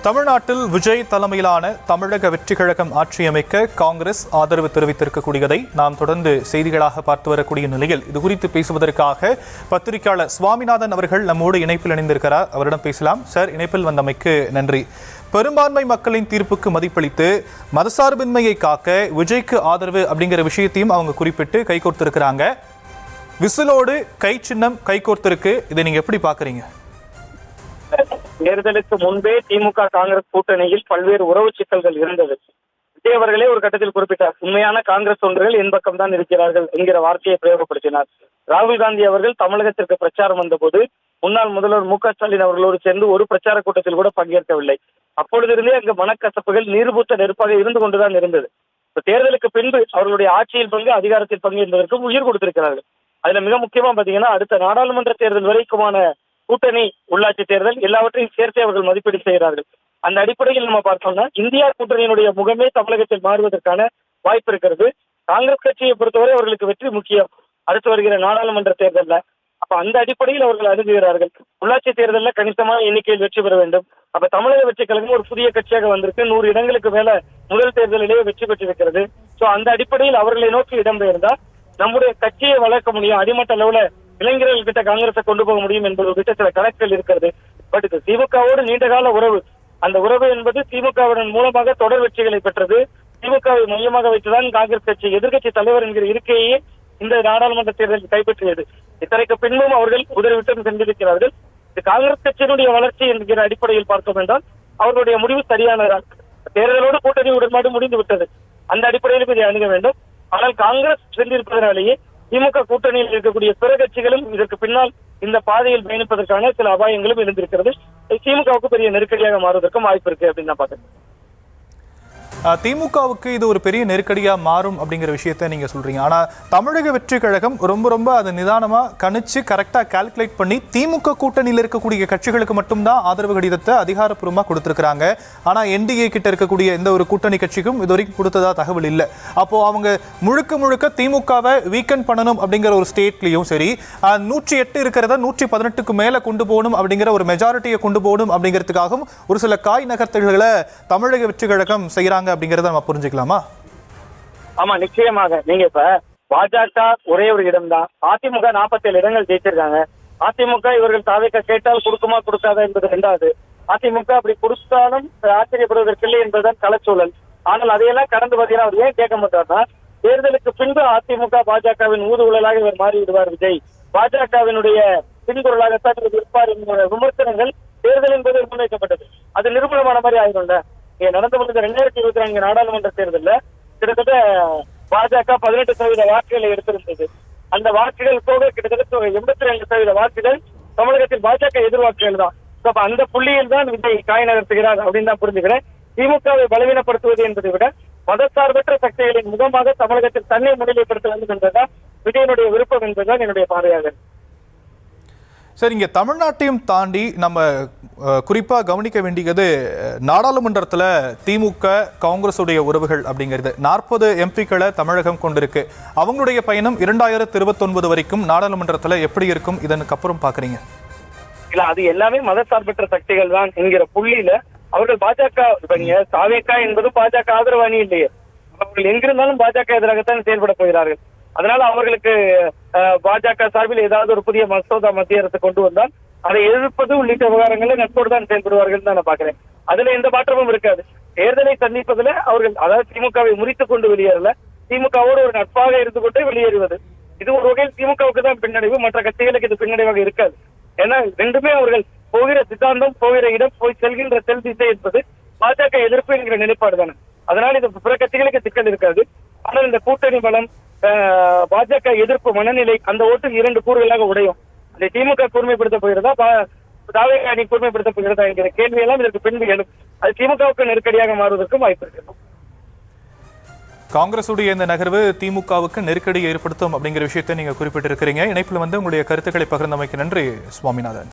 தமிழ்நாட்டில் விஜய் தலைமையிலான தமிழக வெற்றி கழகம் ஆட்சியமைக்க காங்கிரஸ் ஆதரவு தெரிவித்திருக்கக்கூடியதை நாம் தொடர்ந்து செய்திகளாக பார்த்து வரக்கூடிய நிலையில் இது குறித்து பேசுவதற்காக பத்திரிகையாளர் சுவாமிநாதன் அவர்கள் நம்மோடு இணைப்பில் இணைந்திருக்கிறார். அவரிடம் பேசலாம். சார், இணைப்பில் வந்தமைக்கு நன்றி. பெரும்பான்மை மக்களின் தீர்ப்புக்கு மதிப்பளித்து மதசார்பின்மையை காக்க விஜய்க்கு ஆதரவு அப்படிங்கிற விஷயத்தையும் அவங்க குறிப்பிட்டு கைகோர்த்திருக்கிறாங்க. விசிலோடு கை சின்னம் கைகோர்த்திருக்கு. இதை நீங்க எப்படி பாக்குறீங்க? தேர்தலுக்கு முன்பே திமுக காங்கிரஸ் கூட்டணியில் பல்வேறு உறவு சிக்கல்கள் இருந்தது. விஜய் அவர்களே ஒரு கட்டத்தில் குறிப்பிட்டார், உண்மையான காங்கிரஸ் தொண்டர்கள் என் பக்கம் தான் இருக்கிறார்கள் என்கிற வார்த்தையை பிரயோகப்படுத்தினார். ராகுல் காந்தி அவர்கள் தமிழகத்திற்கு பிரச்சாரம் வந்தபோது முன்னாள் முதல்வர் மு க ஸ்டாலின் அவர்களோடு சேர்ந்து ஒரு பிரச்சார கூட்டத்தில் கூட பங்கேற்கவில்லை. அப்பொழுதிருந்தே அங்கு மனக்கசப்புகள் நீர்பூத்த நெருப்பாக இருந்து கொண்டுதான் இருந்தது. தேர்தலுக்கு பின்பு அவர்களுடைய ஆட்சியில் பங்கு, அதிகாரத்தில் பங்கு என்பதற்கும் உயிர் கொடுத்திருக்கிறார்கள். அதுல மிக முக்கியமா பாத்தீங்கன்னா, அடுத்த நாடாளுமன்ற தேர்தல் வரைக்குமான கூட்டணி உள்ளாட்சி தேர்தல் எல்லாவற்றையும் சேர்த்து அவர்கள் மதிப்பீடு செய்கிறார்கள். அந்த அடிப்படையில் நம்ம பார்த்தோம்னா, இந்தியா கூட்டணியினுடைய முகமே தமிழகத்தில் மாறுவதற்கான வாய்ப்பு இருக்கிறது. காங்கிரஸ் கட்சியை பொறுத்தவரை அவர்களுக்கு வெற்றி முக்கியம் அடுத்து வருகிற நாடாளுமன்ற தேர்தலில். அப்ப அந்த அடிப்படையில் அவர்கள் அணுகுகிறார்கள். உள்ளாட்சி தேர்தலில் கணிசமான எண்ணிக்கையில் வெற்றி பெற வேண்டும். அப்ப தமிழக வெற்றி கழகம் ஒரு புதிய கட்சியாக வந்திருக்கு. 100 இடங்களுக்கு மேல முதல் தேர்தலிலேயே வெற்றி பெற்றிருக்கிறது. சோ அந்த அடிப்படையில் அவர்களை நோக்கி இடம்பெயர்ந்தால் நம்முடைய கட்சியை வளர்க்க முடியும், அடிமட்ட அளவுல இளைஞர்கள் கிட்ட காங்கிரஸை கொண்டு போக முடியும் என்பது கிட்ட சில கணக்குகள் இருக்கிறது. பட் இது திமுகவோடு நீண்டகால உறவு. அந்த உறவு என்பது திமுகவின் மூலமாக தொடர் வெற்றிகளை பெற்றது. திமுகவை மையமாக வைத்துதான் காங்கிரஸ் கட்சி எதிர்கட்சி தலைவர் என்கிற இருக்கையே இந்த நாடாளுமன்ற தேர்தலில் கைப்பற்றியது. இத்தனைக்கு பின்பும் அவர்கள் உதவிவிட்டம் சென்றிருக்கிறார்கள். இது காங்கிரஸ் கட்சியினுடைய வளர்ச்சி என்கிற அடிப்படையில் பார்த்தோம் என்றால் அவர்களுடைய முடிவு சரியானதான். தேர்தலோடு கூட்டணி உடன்பாடு முடிந்து விட்டது. அந்த அடிப்படையிலும் இதை அணுக வேண்டும். ஆனால் காங்கிரஸ் சென்றிருப்பதனாலேயே திமுக கூட்டணியில் இருக்கக்கூடிய பிற கட்சிகளும் இதற்கு பின்னால் இந்த பாதையில் பயணிப்பதற்கான சில அபாயங்களும் இருந்திருக்கிறது. திமுகவுக்கு பெரிய நெருக்கடியாக மாறுவதற்கும் வாய்ப்பு இருக்கு அப்படின்னு நான் பார்த்தேன். திமுகவுக்கு இது ஒரு பெரிய நெருக்கடியா மாறும் அப்படிங்கிற விஷயத்த நீங்க சொல்றீங்க. ஆனா தமிழக வெற்றி கழகம் ரொம்ப அது நிதானமா கணிச்சு கரெக்டா கால்குலேட் பண்ணி திமுக கூட்டணியில் இருக்கக்கூடிய கட்சிகளுக்கு மட்டும்தான் ஆதரவு கடிதத்தை அதிகாரப்பூர்வமா கொடுத்திருக்கிறாங்க. ஆனா என்டிஏ கிட்ட இருக்கக்கூடிய எந்த ஒரு கூட்டணி கட்சிக்கும் இது வரைக்கும் கொடுத்ததா தகவல் இல்லை. அப்போ அவங்க முழுக்க திமுகவை வீக்கெண்ட் பண்ணணும் அப்படிங்கிற ஒரு ஸ்டேட்லயும் சரி, 108 இருக்கிறத 118க்கு மேல கொண்டு போகணும் அப்படிங்கிற ஒரு மெஜாரிட்டியை கொண்டு போகணும் அப்படிங்கிறதுக்காகவும் ஒரு சில காய் நகர்த்தல்களை தமிழக வெற்றி கழகம் செய்யறாங்க அப்படிங்கறத நம்ம புரிஞ்சுக்கலாமா? ஆமா, நிச்சயமாக. நீங்க இப்ப பாஜக ஒரே ஒரு இடம் தான், அதிமுக 47 இடங்கள் ஜெயிச்சிருக்காங்க. அதிமுக இவர்கள் தாவேக்கா கேட்டால் கொடுக்குமா கொடுக்காதா என்பது ரெண்டாவது. அதிமுக அப்படி கொடுத்தாலும் ஆச்சரியப்படுவதற்கில்லை என்பதுதான் களச்சூழல். ஆனால் அதையெல்லாம் கடந்து பார்த்தீங்கன்னா அவர் ஏன் கேட்க மாட்டார்னா, தேர்தலுக்கு பின்பு அதிமுக பாஜகவின் ஊதுகுழலாக இவர் மாறிவிடுவார் விஜய், பாஜகவினுடைய பின்குரலாகத்தான் இவர் இருப்பார் என்கிற விமர்சனங்கள் தேர்தல் என்பது முன்வைக்கப்பட்டது. அது நிரூபணமான மாதிரி ஆயிரும்ல. நடந்து முடிந்த 2024 நாடாளுமன்ற தேர்தலில் கிட்டத்தட்ட பாஜக 18% வாக்குகளை எடுத்திருந்தது. அந்த வாக்குகள் போக கிட்டத்தட்ட 82% வாக்குகள் தமிழகத்தில் பாஜக எதிர்வாக்குகள் தான். அந்த புள்ளியில் தான் விஜய் காய் நகர்த்துகிறார் அப்படின்னு தான் புரிஞ்சுக்கிறேன். திமுகவை பலவீனப்படுத்துவது என்பதை விட மதசார்பற்ற சக்திகளின் முகமாக தமிழகத்தில் தன்னை முன்னிலைப்படுத்த வேண்டும் என்பதுதான் விஜயனுடைய விருப்பம் என்பதுதான் என்னுடைய பார்வையாக. சரி, இங்கே தமிழ்நாட்டையும் தாண்டி நம்ம குறிப்பாக கவனிக்க வேண்டியது நாடாளுமன்றத்தில் திமுக காங்கிரஸுடைய உறவுகள் அப்படிங்கிறது. 40 எம்பிக்களை தமிழகம் கொண்டிருக்கு. அவங்களுடைய பயணம் 2029 வரைக்கும் நாடாளுமன்றத்தில் எப்படி இருக்கும், இதனுக்கு அப்புறம் பார்க்குறீங்க? இல்லை, அது எல்லாமே மதசார்பற்ற சக்திகள் தான் என்கிற புள்ளியில அவர்கள் பாஜக தாவேக்கா என்பது பாஜக ஆதரவு அணி இல்லையே. அவர்கள் எங்கிருந்தாலும் பாஜக எதிராகத்தான் செயல்பட போகிறார்கள். அதனால அவர்களுக்கு பாஜக சார்பில் ஏதாவது ஒரு புதிய மசோதா மத்திய அரசு கொண்டு வந்தால் அதை எதிர்ப்பது உள்ளிட்ட விவகாரங்களில் நட்போடு தான் செயல்படுவார்கள் தான் நான் பாக்குறேன். அதுல எந்த மாற்றமும் இருக்காது. தேர்தலை சந்திப்பதுல அவர்கள் அதாவது திமுகவை முறித்துக் கொண்டு வெளியேறல, திமுகவோடு ஒரு நட்பாக இருந்து கொண்டே வெளியேறுவது. இது ஒரு வகையில் திமுகவுக்கு தான் பின்னடைவு, மற்ற கட்சிகளுக்கு இது பின்னடைவாக இருக்காது. ஏன்னா ரெண்டுமே அவர்கள் போகிற சித்தாந்தம், போகிற இடம், போய் செல்கின்ற செல் திசை என்பது பாஜக எதிர்ப்பு என்கிற நிலைப்பாடு தானே. அதனால இது பிற கட்சிகளுக்கு சிக்கல் இருக்காது. ஆனால் இந்த கூட்டணி பலம், பாஜக எதிர்ப்பு மனநிலை, அந்த ஓட்டு 2 கூறுகளாக உடையும். இந்த திமுக கூர்மைப்படுத்த போகிறதா, தாவேக்கா அணி கூர்மைப்படுத்த போகிறதா என்கிற கேள்வியெல்லாம் இதற்கு பின்பு எழும். அது திமுகவுக்கு நெருக்கடியாக மாறுவதற்கும் வாய்ப்பு இருக்கு. காங்கிரசுடைய இந்த நகர்வு திமுகவுக்கு நெருக்கடியை ஏற்படுத்தும் அப்படிங்கிற விஷயத்தை நீங்க குறிப்பிட்டிருக்கிறீங்க. இணைப்பில் உங்களுடைய கருத்துக்களை பகிர்ந்தமைக்கு நன்றி சுவாமிநாதன்.